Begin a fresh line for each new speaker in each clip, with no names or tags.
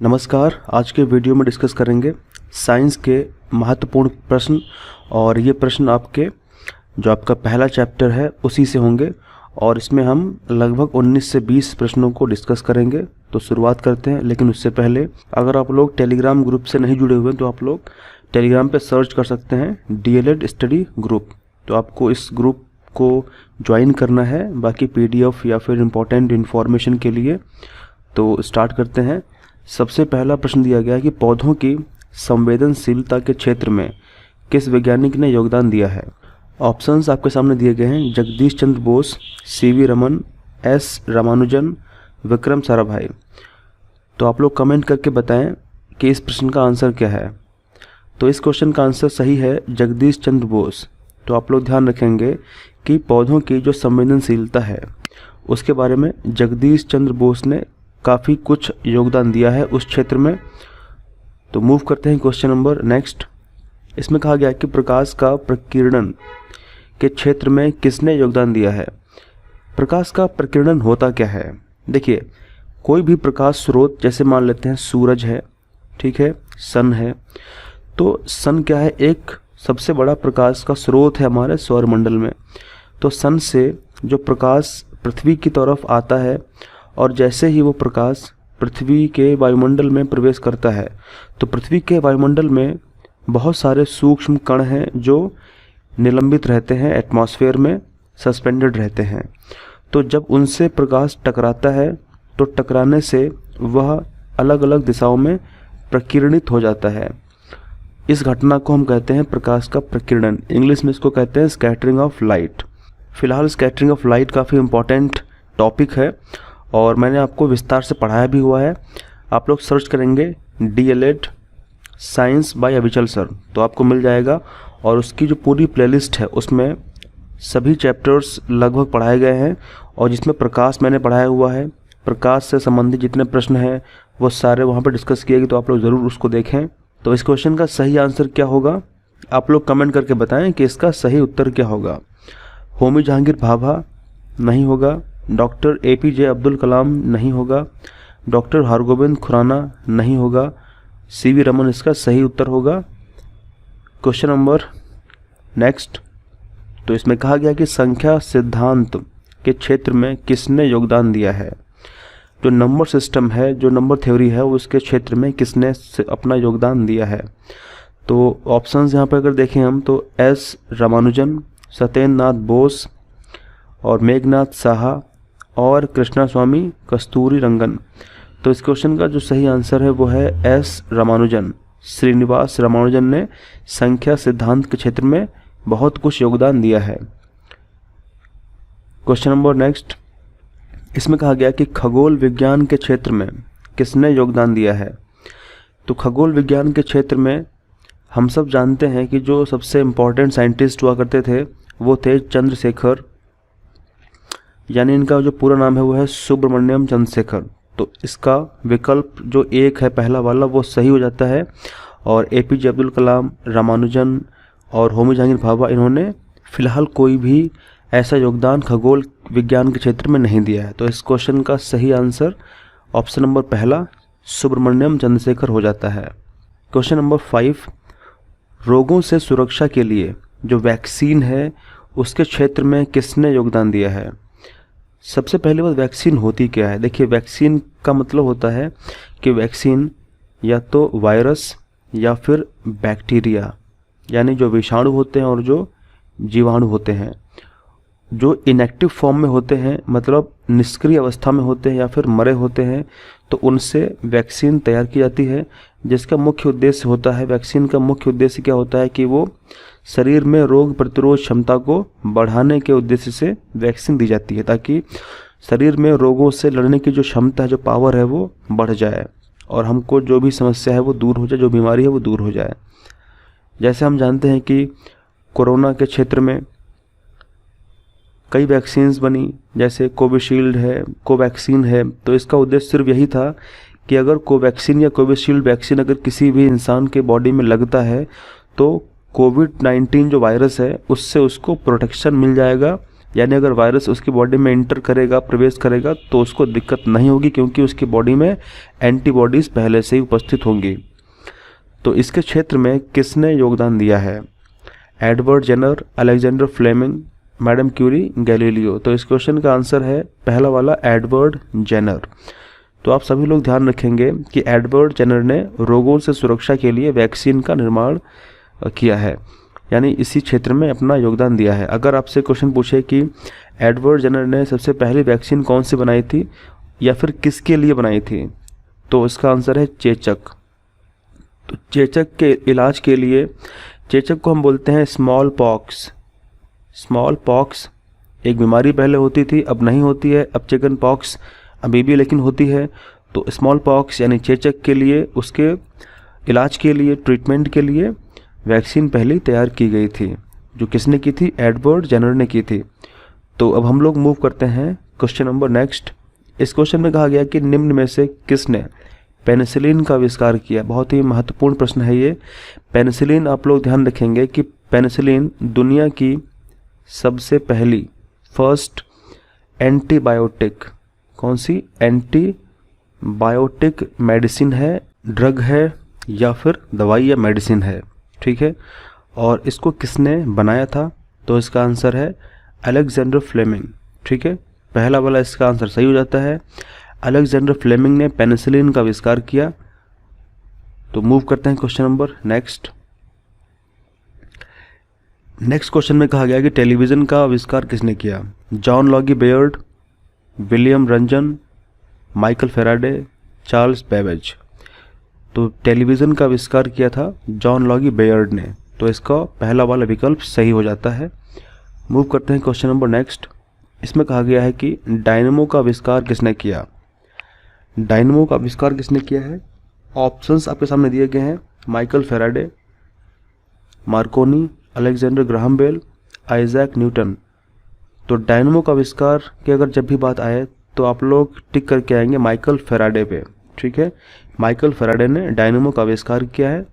नमस्कार। आज के वीडियो में डिस्कस करेंगे साइंस के महत्वपूर्ण प्रश्न और ये प्रश्न आपके जो आपका पहला चैप्टर है उसी से होंगे और इसमें हम लगभग 19 से 20 प्रश्नों को डिस्कस करेंगे। तो शुरुआत करते हैं, लेकिन उससे पहले अगर आप लोग टेलीग्राम ग्रुप से नहीं जुड़े हुए तो आप लोग टेलीग्राम पे सर्च कर सकते हैं DLED स्टडी ग्रुप। तो आपको इस ग्रुप को ज्वाइन करना है बाकी PDF या फिर इम्पोर्टेंट इन्फॉर्मेशन के लिए। तो स्टार्ट करते हैं। सबसे पहला प्रश्न दिया गया है कि पौधों की संवेदनशीलता के क्षेत्र में किस वैज्ञानिक ने योगदान दिया है। ऑप्शंस आपके सामने दिए गए हैं: जगदीश चंद्र बोस, CV रमन, S रामानुजन, विक्रम साराभाई। तो आप लोग कमेंट करके बताएं कि इस प्रश्न का आंसर क्या है। तो इस क्वेश्चन का आंसर सही है जगदीश चंद्र बोस। तो आप लोग ध्यान रखेंगे कि पौधों की जो संवेदनशीलता है उसके बारे में जगदीश चंद्र बोस ने काफ़ी कुछ योगदान दिया है उस क्षेत्र में। तो मूव करते हैं क्वेश्चन नंबर नेक्स्ट। इसमें कहा गया है कि प्रकाश का प्रकीर्णन के क्षेत्र में किसने योगदान दिया है। प्रकाश का प्रकीर्णन होता क्या है? देखिए, कोई भी प्रकाश स्रोत, जैसे मान लेते हैं सूरज है, ठीक है, सन है। तो सन क्या है? एक सबसे बड़ा प्रकाश का स्रोत है हमारे सौरमंडल में। तो सन से जो प्रकाश पृथ्वी की तरफ आता है और जैसे ही वो प्रकाश पृथ्वी के वायुमंडल में प्रवेश करता है तो पृथ्वी के वायुमंडल में बहुत सारे सूक्ष्म कण हैं जो निलंबित रहते हैं, एटमॉस्फेयर में सस्पेंडेड रहते हैं। तो जब उनसे प्रकाश टकराता है तो टकराने से वह अलग अलग दिशाओं में प्रकीर्णित हो जाता है। इस घटना को हम कहते हैं प्रकाश का प्रकीर्णन। इंग्लिश में इसको कहते हैं स्कैटरिंग ऑफ लाइट। फिलहाल स्कैटरिंग ऑफ लाइट काफ़ी इम्पॉर्टेंट टॉपिक है और मैंने आपको विस्तार से पढ़ाया भी हुआ है। आप लोग सर्च करेंगे DLED science by Avichal sir तो आपको मिल जाएगा और उसकी जो पूरी प्लेलिस्ट है उसमें सभी चैप्टर्स लगभग पढ़ाए गए हैं और जिसमें प्रकाश मैंने पढ़ाया हुआ है, प्रकाश से संबंधित जितने प्रश्न हैं वो सारे वहाँ पर डिस्कस किए गए। तो आप लोग ज़रूर उसको देखें। तो इस क्वेश्चन का सही आंसर क्या होगा आप लोग कमेंट करके बताएं कि इसका सही उत्तर क्या होगा। होमी जहांगीर भाभा नहीं होगा, डॉक्टर APJ अब्दुल कलाम नहीं होगा, डॉक्टर हरगोविंद खुराना नहीं होगा, CV रमन इसका सही उत्तर होगा। Question number next. तो इसमें कहा गया कि संख्या सिद्धांत के क्षेत्र में किसने योगदान दिया है। जो नंबर सिस्टम है, जो नंबर थ्योरी है, उसके क्षेत्र में किसने अपना योगदान दिया है। तो ऑप्शंस यहाँ पर अगर देखें हम तो S रामानुजन, सत्येंद्र नाथ बोस और मेघनाथ साहा और कृष्णा स्वामी कस्तूरी रंगन। तो इस क्वेश्चन का जो सही आंसर है वो है S रामानुजन। श्रीनिवास रामानुजन ने संख्या सिद्धांत के क्षेत्र में बहुत कुछ योगदान दिया है। Question number next. इसमें कहा गया कि खगोल विज्ञान के क्षेत्र में किसने योगदान दिया है। तो खगोल विज्ञान के क्षेत्र में हम सब जानते हैं कि जो सबसे इम्पोर्टेंट साइंटिस्ट हुआ करते थे वो थे चंद्रशेखर, यानी इनका जो पूरा नाम है वो है सुब्रमण्यम चंद्रशेखर। तो इसका विकल्प जो एक है पहला वाला वो सही हो जाता है और APJ अब्दुल कलाम, रामानुजन और होमी जहांगीर भाभा इन्होंने फिलहाल कोई भी ऐसा योगदान खगोल विज्ञान के क्षेत्र में नहीं दिया है। तो इस क्वेश्चन का सही आंसर ऑप्शन नंबर पहला सुब्रमण्यम चंद्रशेखर हो जाता है। Question number 5। रोगों से सुरक्षा के लिए जो वैक्सीन है उसके क्षेत्र में किसने योगदान दिया है। सबसे पहले बात, वैक्सीन होती क्या है। देखिए, वैक्सीन का मतलब होता है कि वैक्सीन या तो वायरस या फिर बैक्टीरिया, यानी जो विषाणु होते हैं और जो जीवाणु होते हैं, जो इनएक्टिव फॉर्म में होते हैं, मतलब निष्क्रिय अवस्था में होते हैं या फिर मरे होते हैं, तो उनसे वैक्सीन तैयार की जाती है। जिसका मुख्य उद्देश्य होता है, वैक्सीन का मुख्य उद्देश्य क्या होता है कि वो शरीर में रोग प्रतिरोध क्षमता को बढ़ाने के उद्देश्य से वैक्सीन दी जाती है ताकि शरीर में रोगों से लड़ने की जो क्षमता है, जो पावर है, वो बढ़ जाए और हमको जो भी समस्या है वो दूर हो जाए, जो बीमारी है वो दूर हो जाए। जैसे हम जानते हैं कि कोरोना के क्षेत्र में कई वैक्सीन्स बनी, जैसे कोविशील्ड है, कोवैक्सीन है। तो इसका उद्देश्य सिर्फ यही था कि अगर कोवैक्सीन या कोविशील्ड वैक्सीन अगर किसी भी इंसान के बॉडी में लगता है तो कोविड-19 जो वायरस है उससे उसको प्रोटेक्शन मिल जाएगा यानी अगर वायरस उसकी बॉडी में इंटर करेगा, प्रवेश करेगा, तो उसको दिक्कत नहीं होगी क्योंकि उसकी बॉडी में एंटीबॉडीज़ पहले से ही उपस्थित होंगी। तो इसके क्षेत्र में किसने योगदान दिया है? Edward Jenner, Alexander Fleming, madam Curie, Galileo. तो इस क्वेश्चन का आंसर है पहला वाला, एडवर्ड जेनर। तो आप सभी लोग ध्यान रखेंगे कि एडवर्ड जेनर ने रोगों से सुरक्षा के लिए वैक्सीन का निर्माण किया है, यानी इसी क्षेत्र में अपना योगदान दिया है। अगर आपसे क्वेश्चन पूछे कि एडवर्ड जेनर ने सबसे पहली वैक्सीन कौन सी बनाई थी या फिर किसके लिए बनाई थी, तो इसका आंसर है चेचक। तो चेचक के इलाज के लिए, चेचक को हम बोलते हैं स्मॉल पॉक्स। स्मॉल पॉक्स एक बीमारी पहले होती थी, अब नहीं होती है। अब चिकन पॉक्स अभी भी लेकिन होती है। तो स्मॉल पॉक्स यानी चेचक के लिए, उसके इलाज के लिए, ट्रीटमेंट के लिए वैक्सीन पहले तैयार की गई थी, जो किसने की थी? एडवर्ड जेनर ने की थी। तो अब हम लोग मूव करते हैं क्वेश्चन नंबर नेक्स्ट। इस क्वेश्चन में कहा गया कि निम्न में से किसने पेनिसिलिन का आविष्कार किया? बहुत ही महत्वपूर्ण प्रश्न है ये। पेनिसिलिन, आप लोग ध्यान रखेंगे कि पेनिसिलिन दुनिया की सबसे पहली फर्स्ट एंटीबायोटिक, कौन सी? एंटीबायोटिक मेडिसिन है, ड्रग है या फिर दवाई या मेडिसिन है, ठीक है। और इसको किसने बनाया था? तो इसका आंसर है अलेक्जेंडर फ्लेमिंग, ठीक है। पहला वाला इसका आंसर सही हो जाता है। अलेक्जेंडर फ्लेमिंग ने पेनिसिलिन का आविष्कार किया। तो मूव करते हैं question number next. Next question में कहा गया कि टेलीविज़न का आविष्कार किसने किया? John Logie Baird, William Roentgen, Michael Faraday, Charles Babbage. तो टेलीविज़न का आविष्कार किया था जॉन लॉगी बेयर्ड ने। तो इसका पहला वाला विकल्प सही हो जाता है। मूव करते हैं क्वेश्चन नंबर नेक्स्ट। इसमें कहा गया है कि डायनेमो का आविष्कार किसने किया? डायनेमो का आविष्कार किसने किया है? ऑप्शंस आपके सामने दिए गए हैं। Michael Faraday, Marconi, Alexander Graham Bell, Isaac Newton. तो डायनेमो का आविष्कार की अगर जब भी बात आए तो आप लोग टिक करके आएंगे माइकल फेराडे पे, ठीक है। माइकल फेराडे ने डायनेमो का आविष्कार किया है।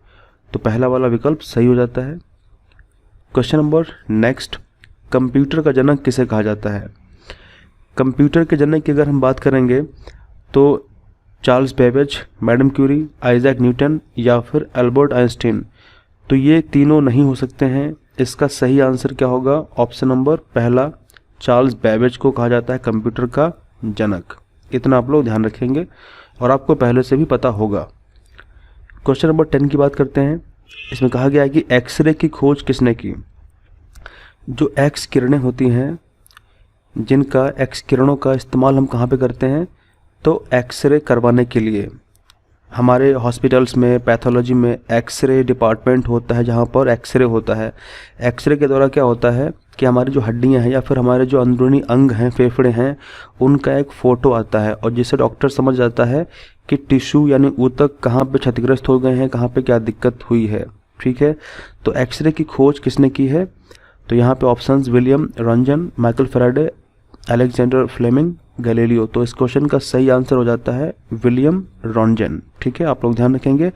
तो पहला वाला विकल्प सही हो जाता है। क्वेश्चन नंबर नेक्स्ट, कंप्यूटर का जनक किसे कहा जाता है? कंप्यूटर के जनक की अगर हम बात करेंगे तो Charles Babbage, madam Curie, Isaac Newton या फिर अल्बर्ट आइंस्टीन। तो ये तीनों नहीं हो सकते हैं। इसका सही आंसर क्या होगा? ऑप्शन नंबर पहला, चार्ल्स बेबेज को कहा जाता है कंप्यूटर का जनक। इतना आप लोग ध्यान रखेंगे और आपको पहले से भी पता होगा। क्वेश्चन नंबर 10 की बात करते हैं। इसमें कहा गया है कि एक्सरे की खोज किसने की? जो एक्स किरणें होती हैं, जिनका एक्स किरणों का इस्तेमाल हम कहाँ पे करते हैं? तो एक्सरे करवाने के लिए हमारे हॉस्पिटल्स में, पैथोलॉजी में एक्सरे डिपार्टमेंट होता है जहाँ पर एक्सरे होता है। एक्सरे के द्वारा क्या होता है कि हमारी जो हड्डियाँ हैं या फिर हमारे जो अंदरूनी अंग हैं, फेफड़े हैं, उनका एक फ़ोटो आता है और जिससे डॉक्टर समझ जाता है कि टिश्यू यानी ऊतक कहाँ पे क्षतिग्रस्त हो गए हैं, कहाँ पे क्या दिक्कत हुई है, ठीक है। तो एक्सरे की खोज किसने की है? तो यहाँ पे options William Roentgen, Michael Faraday, Alexander Fleming, Galileo. तो इस क्वेश्चन का सही आंसर हो जाता है विलियम रॉन्जन, ठीक है। आप लोग ध्यान रखेंगे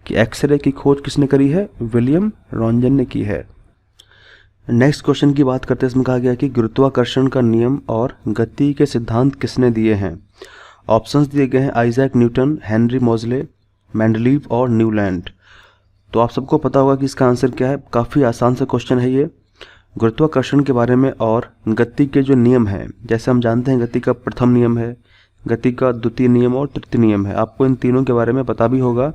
कि एक्सरे की खोज किसने करी है? विलियम रॉन्जन ने की है। नेक्स्ट क्वेश्चन की बात करते हैं। इसमें कहा गया कि गुरुत्वाकर्षण का नियम और गति के सिद्धांत किसने दिए हैं? ऑप्शंस दिए गए हैं आइजैक न्यूटन, हेनरी मोजले, मेंडलीव और न्यूलैंड। तो आप सबको पता होगा कि इसका आंसर क्या है। काफ़ी आसान सा क्वेश्चन है ये। गुरुत्वाकर्षण के बारे में और गति के जो नियम हैं, जैसे हम जानते हैं गति का प्रथम नियम है, गति का द्वितीय नियम और तृतीय नियम है। आपको इन तीनों के बारे में पता भी होगा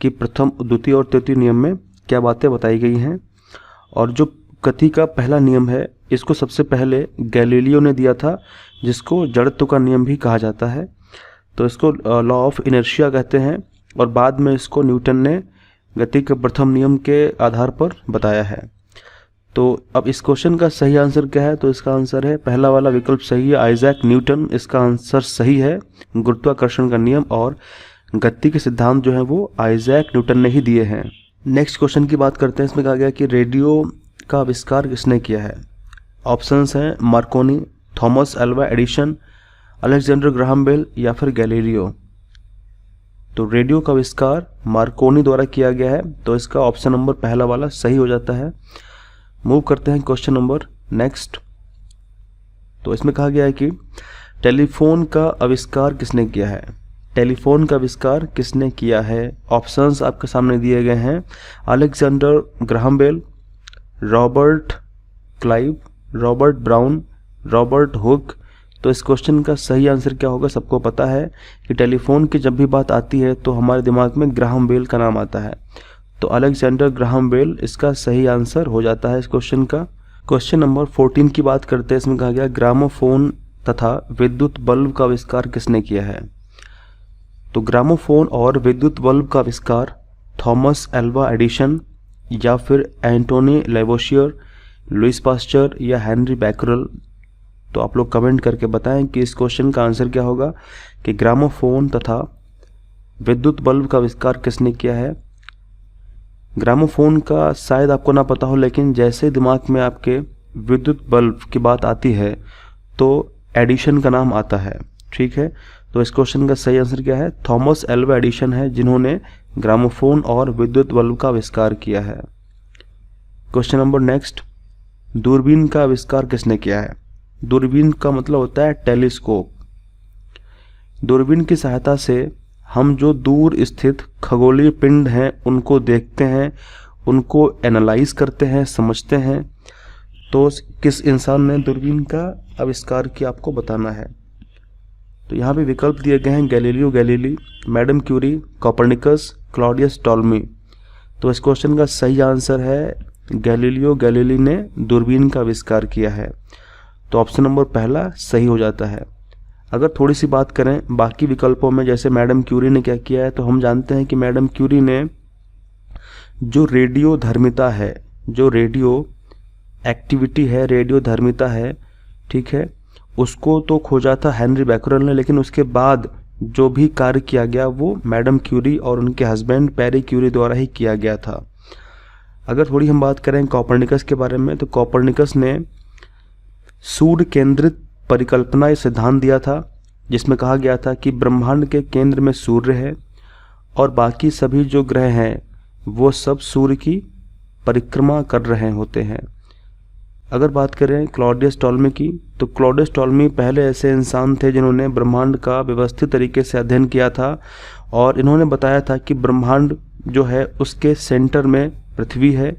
कि प्रथम, द्वितीय और तृतीय नियम में क्या बातें बताई गई हैं। और जो गति का पहला नियम है, इसको सबसे पहले गैलीलियो ने दिया था, जिसको जड़त्व का नियम भी कहा जाता है। तो इसको लॉ ऑफ इनर्शिया कहते हैं और बाद में इसको न्यूटन ने गति के प्रथम नियम के आधार पर बताया है। तो अब इस क्वेश्चन का सही आंसर क्या है? तो इसका आंसर है पहला वाला विकल्प सही है, आइजैक न्यूटन। इसका आंसर सही है। गुरुत्वाकर्षण का नियम और गति के सिद्धांत जो है वो आइजैक न्यूटन ने ही दिए हैं। नेक्स्ट क्वेश्चन की बात करते हैं। इसमें कहा गया कि रेडियो का आविष्कार किसने किया है? ऑप्शंस हैं Marconi, Thomas Alva Edison, Alexander Graham Bell या फिर गैलीलियो। तो रेडियो का आविष्कार मार्कोनी द्वारा किया गया है। तो इसका ऑप्शन नंबर पहला वाला सही हो जाता है। मूव करते हैं क्वेश्चन नंबर नेक्स्ट। तो इसमें कहा गया है कि टेलीफोन का आविष्कार किसने किया है। टेलीफोन का आविष्कार किसने किया है। ऑप्शंस आपके सामने दिए गए हैं, Alexander Graham Bell, Robert Clive, Robert Brown, Robert Hooke. तो इस क्वेश्चन का सही आंसर क्या होगा। सबको पता है कि टेलीफोन की जब भी बात आती है तो हमारे दिमाग में ग्राहम बेल का नाम आता है, तो अलेक्जेंडर ग्राहम बेल इसका सही आंसर हो जाता है इस क्वेश्चन का। क्वेश्चन नंबर 14 की बात करते हैं। इसमें कहा गया ग्रामोफोन तथा विद्युत बल्ब का आविष्कार किसने किया है। तो ग्रामोफोन और विद्युत बल्ब का आविष्कार थॉमस एल्वा एडिसन या फिर एंटोनी लेवोशियर, लुइस पास्चर या हेनरी बैकरल। तो आप लोग कमेंट करके बताएं कि इस क्वेश्चन का आंसर क्या होगा कि ग्रामोफोन तथा विद्युत बल्ब का आविष्कार किसने किया है। ग्रामोफोन का शायद आपको ना पता हो, लेकिन जैसे दिमाग में आपके विद्युत बल्ब की बात आती है तो एडिशन का नाम आता है। ठीक है, तो इस क्वेश्चन का सही आंसर क्या है, थॉमस एल्वा एडिसन है जिन्होंने ग्रामोफोन और विद्युत बल्ब का आविष्कार किया है। क्वेश्चन नंबर नेक्स्ट, दूरबीन का आविष्कार किसने किया है। दूरबीन का मतलब होता है टेलीस्कोप। दूरबीन की सहायता से हम जो दूर स्थित खगोलीय पिंड हैं उनको देखते हैं, उनको एनालाइज करते हैं, समझते हैं। तो किस इंसान ने दूरबीन का आविष्कार किया आपको बताना है। तो यहाँ पे विकल्प दिए गए हैं, Galileo Galilei, madam Curie, Copernicus, Claudius Ptolemy. तो इस क्वेश्चन का सही आंसर है गैलीलियो गैलीली ने दूरबीन का आविष्कार किया है। तो ऑप्शन नंबर पहला सही हो जाता है। अगर थोड़ी सी बात करें बाकी विकल्पों में, जैसे मैडम क्यूरी ने क्या किया है, तो हम जानते हैं कि मैडम क्यूरी ने जो रेडियो धर्मिता है, जो रेडियो एक्टिविटी है, रेडियो धर्मिता है, ठीक है, उसको तो खोजा था हेनरी बैकरल ने, लेकिन उसके बाद जो भी कार्य किया गया वो मैडम क्यूरी और उनके हस्बैंड पैरी क्यूरी द्वारा ही किया गया था। अगर थोड़ी हम बात करें कोपरनिकस के बारे में, तो कोपरनिकस ने सूर्य केंद्रित परिकल्पना सिद्धांत दिया था, जिसमें कहा गया था कि ब्रह्मांड के केंद्र में सूर्य है और बाकी सभी जो ग्रह हैं वो सब सूर्य की परिक्रमा कर रहे होते हैं। अगर बात करें क्लॉडियस टॉल्मी की, तो क्लॉडियस टॉल्मी पहले ऐसे इंसान थे जिन्होंने ब्रह्मांड का व्यवस्थित तरीके से अध्ययन किया था और इन्होंने बताया था कि ब्रह्मांड जो है उसके सेंटर में पृथ्वी है,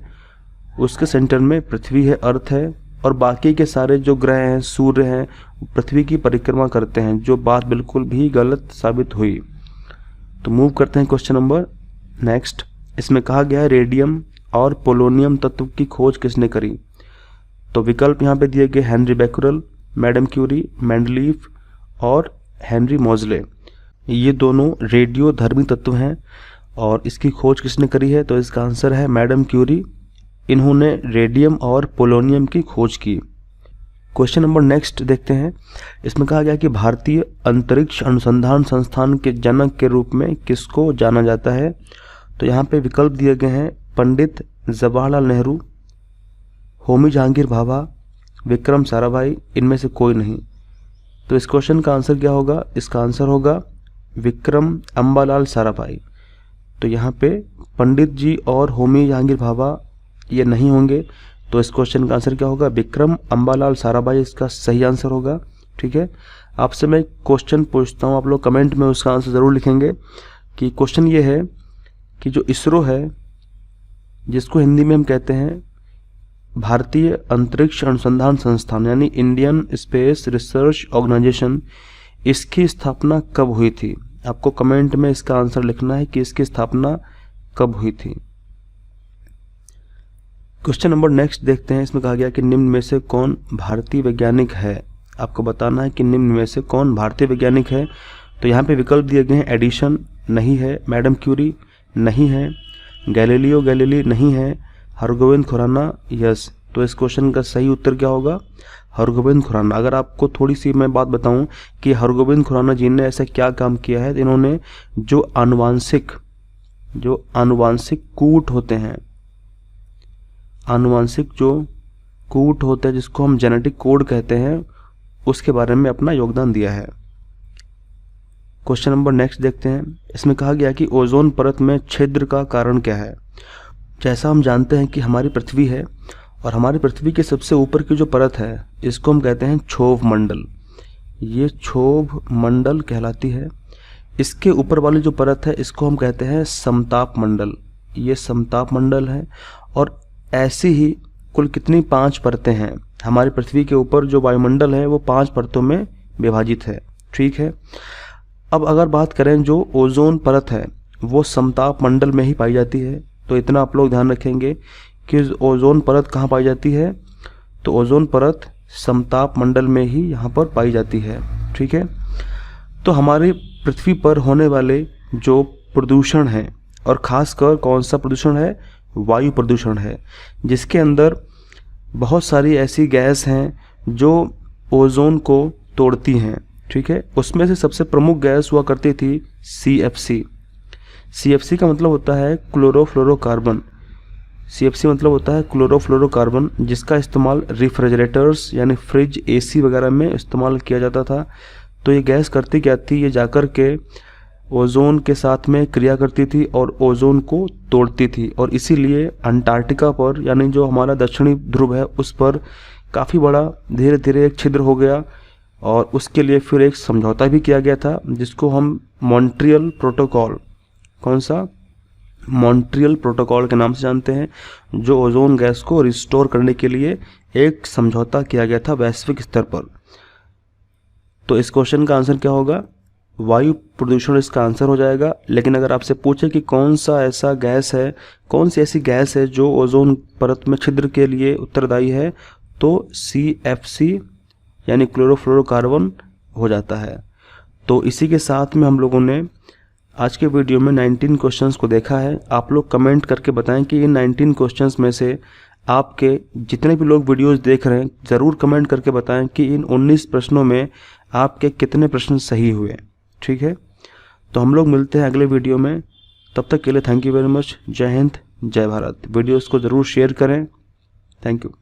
उसके सेंटर में पृथ्वी है, अर्थ है, और बाकी के सारे जो ग्रह हैं, सूर्य हैं, पृथ्वी की परिक्रमा करते हैं, जो बात बिल्कुल भी गलत साबित हुई। तो मूव करते हैं क्वेश्चन नंबर नेक्स्ट। इसमें कहा गया है रेडियम और पोलोनियम तत्व की खोज किसने करी। तो विकल्प यहाँ पे दिए गए Henri Becquerel, madam Curie, Mendeleev और हेनरी मोजले। ये दोनों रेडियो धर्मी तत्व हैं और इसकी खोज किसने करी है, तो इसका आंसर है मैडम क्यूरी। इन्होंने रेडियम और पोलोनियम की खोज की। क्वेश्चन नंबर नेक्स्ट देखते हैं। इसमें कहा गया कि भारतीय अंतरिक्ष अनुसंधान संस्थान के जनक के रूप में किसको जाना जाता है। तो यहाँ पे विकल्प दिए गए हैं पंडित जवाहरलाल नेहरू, होमी जहांगीर भाभा, विक्रम साराभाई, इनमें से कोई नहीं। तो इस क्वेश्चन का आंसर क्या होगा, इसका आंसर होगा विक्रम अम्बालाल साराभाई। तो यहाँ पे पंडित जी और होमी जहांगीर भाभा ये नहीं होंगे, तो इस क्वेश्चन का आंसर क्या होगा, विक्रम अम्बालाल साराभाई इसका सही आंसर होगा। ठीक है, आपसे मैं क्वेश्चन पूछता हूँ, आप लोग कमेंट में उसका आंसर ज़रूर लिखेंगे कि क्वेश्चन ये है कि जो इसरो है, जिसको हिंदी में हम कहते हैं भारतीय अंतरिक्ष अनुसंधान संस्थान यानी इंडियन स्पेस रिसर्च ऑर्गेनाइजेशन, इसकी स्थापना कब हुई थी। आपको कमेंट में इसका आंसर लिखना है कि इसकी स्थापना कब हुई थी। क्वेश्चन नंबर नेक्स्ट देखते हैं। इसमें कहा गया कि निम्न में से कौन भारतीय वैज्ञानिक है। आपको बताना है कि निम्न में से कौन भारतीय वैज्ञानिक है। तो यहाँ पे विकल्प दिए गए हैं एडिसन नहीं है, मैडम क्यूरी नहीं है, गैलीलियो गैलीली नहीं है, हरगोविंद खुराना यस। तो इस क्वेश्चन का सही उत्तर क्या होगा, हरगोविंद खुराना। अगर आपको थोड़ी सी मैं बात बताऊं कि हरगोविंद खुराना जी ने ऐसा क्या काम किया है, तो इन्होंने जो आनुवांशिक कूट होते हैं, आनुवांशिक जो कूट होते हैं जिसको हम जेनेटिक कोड कहते हैं, उसके बारे में अपना योगदान दिया है। क्वेश्चन नंबर नेक्स्ट देखते हैं। इसमें कहा गया कि ओजोन परत में छिद्र का कारण क्या है। जैसा हम जानते हैं कि हमारी पृथ्वी है और हमारी पृथ्वी के सबसे ऊपर की जो परत है इसको हम कहते हैं क्षोभ मंडल। ये क्षोभ मंडल कहलाती है। इसके ऊपर वाली जो परत है इसको हम कहते हैं समताप मंडल। ये समताप मंडल है। और ऐसी ही कुल कितनी 5 परतें हैं। हमारी पृथ्वी के ऊपर जो वायुमंडल है वो 5 परतों में विभाजित है। ठीक है। अब अगर बात करें जो ओजोन परत है वो समताप मंडल में ही पाई जाती है। तो इतना आप लोग ध्यान रखेंगे कि ओजोन परत कहाँ पाई जाती है, तो ओजोन परत समताप मंडल में ही यहाँ पर पाई जाती है। ठीक है। तो हमारी पृथ्वी पर होने वाले जो प्रदूषण है, और ख़ासकर कौन सा प्रदूषण है, वायु प्रदूषण है, जिसके अंदर बहुत सारी ऐसी गैस हैं जो ओजोन को तोड़ती हैं। ठीक है। उसमें से सबसे प्रमुख गैस हुआ करती थी CFC। CFC का मतलब होता है क्लोरोफ्लोरोकार्बन। CFC मतलब होता है क्लोरोफ्लोरोकार्बन, जिसका इस्तेमाल रेफ्रिजरेटर्स यानी फ्रिज, AC वगैरह में इस्तेमाल किया जाता था। तो ये गैस करती क्या थी, ये जाकर के ओजोन के साथ में क्रिया करती थी और ओजोन को तोड़ती थी। और इसीलिए अंटार्कटिका पर, यानी जो हमारा दक्षिणी ध्रुव है, उस पर काफ़ी बड़ा धीरे धीरे एक छिद्र हो गया। और उसके लिए फिर एक समझौता भी किया गया था जिसको हम मॉन्ट्रियल प्रोटोकॉल, कौन सा, मॉन्ट्रियल प्रोटोकॉल के नाम से जानते हैं, जो ओजोन गैस को रिस्टोर करने के लिए एक समझौता किया गया था वैश्विक स्तर पर। तो इस क्वेश्चन का आंसर क्या होगा, वायु प्रदूषण इसका आंसर हो जाएगा। लेकिन अगर आपसे पूछे कि कौन सा ऐसा गैस है, कौन सी ऐसी गैस है जो ओजोन परत में छिद्र के लिए उत्तरदायी है, तो CFC यानी क्लोरोफ्लोरोकार्बन हो जाता है। तो इसी के साथ में हम लोगों ने आज के वीडियो में 19 क्वेश्चंस को देखा है। आप लोग कमेंट करके बताएं कि इन 19 क्वेश्चंस में से आपके जितने भी लोग वीडियोस देख रहे हैं, ज़रूर कमेंट करके बताएं कि इन 19 प्रश्नों में आपके कितने प्रश्न सही हुए। ठीक है। तो हम लोग मिलते हैं अगले वीडियो में। तब तक के लिए थैंक यू वेरी मच। जय हिंद, जय भारत। वीडियोस को ज़रूर शेयर करें। Thank you.